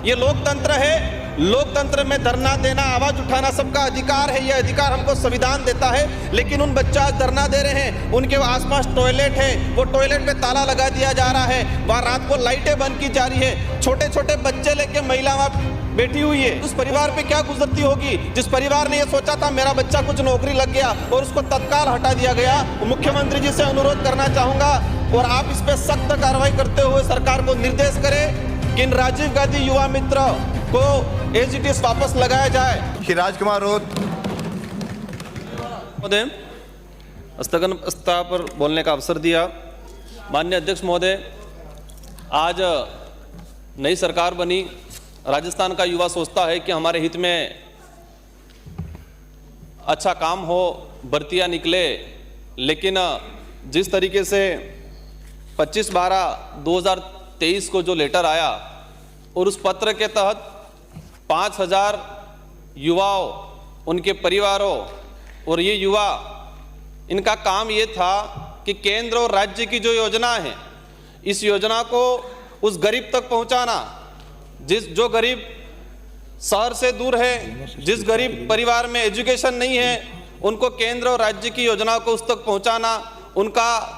ये लोकतंत्र है। लोकतंत्र में धरना देना, आवाज उठाना सबका अधिकार है। ये अधिकार हमको संविधान देता है। लेकिन उन बच्चे आज धरना दे रहे हैं, उनके आसपास टॉयलेट है, वो टॉयलेट पे ताला लगा दिया जा रहा है, वहाँ रात को लाइटें बंद की जा रही है, छोटे छोटे बच्चे लेके महिला वहाँ बैठी हुई है। उस परिवार पे क्या गुजरती होगी जिस परिवार ने ये सोचा था मेरा बच्चा कुछ नौकरी लग गया और उसको तत्काल हटा दिया गया। मुख्यमंत्री जी से अनुरोध करना चाहूंगा और आप इस पे सख्त कार्रवाई करते हुए सरकार को निर्देश करें कि इन राजीव गांधी युवा मित्र को एज इट इज वापस लगाया जाए। राजकुमार रोत महोदय, स्थगन प्रस्ताव पर बोलने का अवसर दिया। माननीय अध्यक्ष महोदय, आज नई सरकार बनी, राजस्थान का युवा सोचता है कि हमारे हित में अच्छा काम हो, भर्तियां निकले, लेकिन जिस तरीके से 25/12/2023 को जो लेटर आया और उस पत्र के तहत 5000 युवाओं, उनके परिवारों और ये युवा, इनका काम ये था कि केंद्र और राज्य की जो योजना है, इस योजना को उस गरीब तक पहुंचाना, जो गरीब शहर से दूर है, जिस गरीब परिवार में एजुकेशन नहीं है, उनको केंद्र और राज्य की योजनाओं को उस तक पहुंचाना, उनका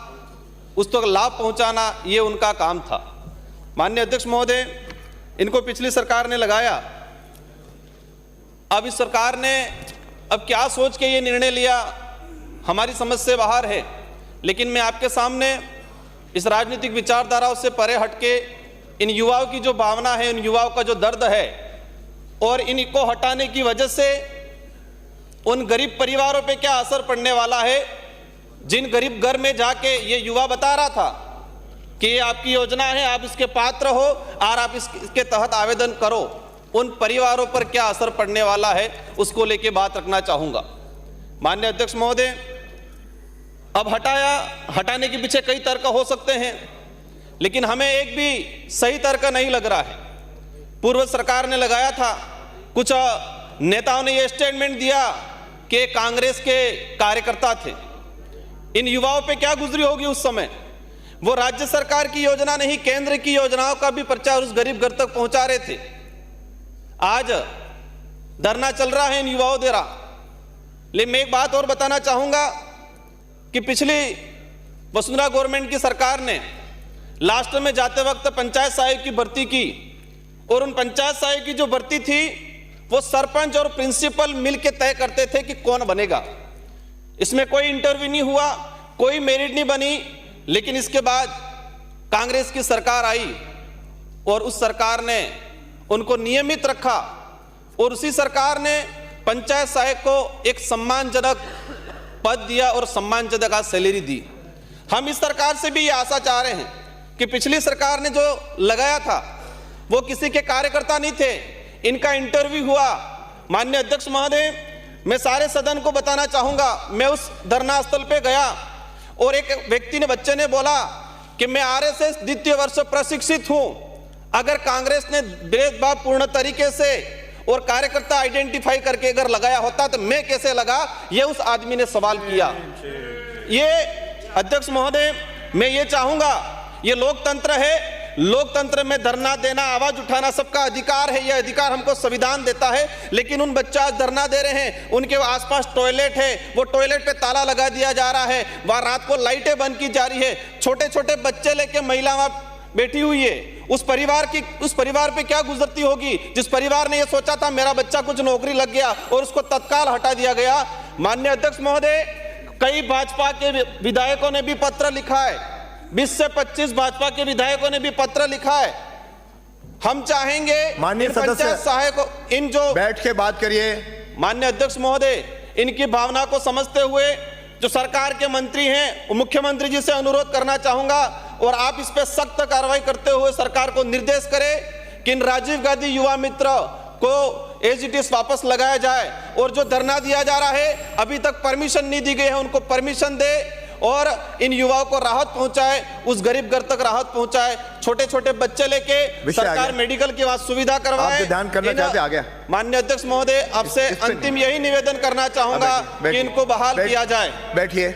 उस तक लाभ पहुंचाना, ये उनका काम था। माननीय अध्यक्ष महोदय, इनको पिछली सरकार ने लगाया। अब इस सरकार ने अब क्या सोच के ये निर्णय लिया, हमारी समझ से बाहर है। लेकिन मैं आपके सामने इस राजनीतिक विचारधाराओं से परे हटके इन युवाओं की जो भावना है, इन युवाओं का जो दर्द है और इनको हटाने की वजह से उन गरीब परिवारों पे क्या असर पड़ने वाला है, जिन गरीब घर में जाके ये युवा बता रहा था कि ये आपकी योजना है, आप इसके पात्र हो और आप इसके तहत आवेदन करो, उन परिवारों पर क्या असर पड़ने वाला है, उसको लेके बात रखना चाहूंगा। माननीय अध्यक्ष महोदय, अब हटाने के पीछे कई तर्क हो सकते हैं, लेकिन हमें एक भी सही तर्क नहीं लग रहा है। पूर्व सरकार ने लगाया था, कुछ नेताओं ने यह स्टेटमेंट दिया कि कांग्रेस के कार्यकर्ता थे। इन युवाओं पे क्या गुजरी होगी उस समय। वो राज्य सरकार की योजना नहीं, केंद्र की योजनाओं का भी प्रचार उस गरीब घर तक पहुंचा रहे थे। आज धरना चल रहा है इन युवाओं द्वारा। लेकिन मैं एक बात और बताना चाहूंगा कि पिछली वसुंधरा गवर्नमेंट की सरकार ने लास्ट में जाते वक्त पंचायत सहायक की भर्ती की और उन पंचायत सहायक की जो भर्ती थी वो सरपंच और प्रिंसिपल मिलकर तय करते थे कि कौन बनेगा। इसमें कोई इंटरव्यू नहीं हुआ, कोई मेरिट नहीं बनी। लेकिन इसके बाद कांग्रेस की सरकार आई और उस सरकार ने उनको नियमित रखा और उसी सरकार ने पंचायत सहायक को एक सम्मानजनक पद दिया और सम्मानजनक सैलरी दी। हम इस सरकार से भी ये आशा चाह रहे हैं कि पिछली सरकार ने जो लगाया था वो किसी के कार्यकर्ता नहीं थे, इनका इंटरव्यू हुआ। माननीय अध्यक्ष महोदय, मैं सारे सदन को बताना चाहूंगा, मैं उस धरना स्थल पे गया और एक व्यक्ति ने, बच्चे ने बोला कि मैं आरएसएस द्वितीय वर्ष प्रशिक्षित हूं। अगर कांग्रेस ने भेदभाव पूर्ण तरीके से और कार्यकर्ता आइडेंटिफाई करके अगर लगाया होता तो मैं कैसे लगा, ये उस आदमी ने सवाल किया। ये अध्यक्ष महोदय, मैं ये चाहूंगा, ये लोकतंत्र है। लोकतंत्र में धरना देना, आवाज उठाना सबका अधिकार है। यह अधिकार हमको संविधान देता है। लेकिन उन बच्चे आज धरना दे रहे हैं, उनके आसपास टॉयलेट है, वो टॉयलेट पे ताला लगा दिया जा रहा है, वहां रात को लाइटें बंद की जा रही है, छोटे छोटे बच्चे लेके महिला वहां बैठी हुई है। उस परिवार पे क्या गुजरती होगी जिस परिवार ने यह सोचा था मेरा बच्चा कुछ नौकरी लग गया और उसको तत्काल हटा दिया गया। माननीय अध्यक्ष महोदय, कई भाजपा के विधायकों ने भी पत्र लिखा है, 20 से 25 भाजपा के विधायकों ने भी पत्र लिखा है। हम चाहेंगे माननीय सदस्य सहायकों, इन जो बैठ के बात करिए। माननीय अध्यक्ष महोदय, इनकी भावना को समझते हुए जो सरकार के मंत्री हैं, मुख्यमंत्री जी से अनुरोध करना चाहूंगा और आप इस पे सख्त कार्रवाई करते हुए सरकार को निर्देश करें कि इन राजीव गांधी युवा मित्र को एज इट इज वापस लगाया जाए और जो धरना दिया जा रहा है अभी तक परमिशन नहीं दी गई है, उनको परमिशन दे और इन युवाओं को राहत पहुंचाए, उस गरीब घर तक राहत पहुंचाए। छोटे छोटे बच्चे लेके सरकार मेडिकल की वहां सुविधा करवाए। ध्यान करना चाहते आ गया। माननीय अध्यक्ष महोदय, आपसे अंतिम यही निवेदन करना चाहूंगा कि इनको बहाल किया जाए। बैठिए।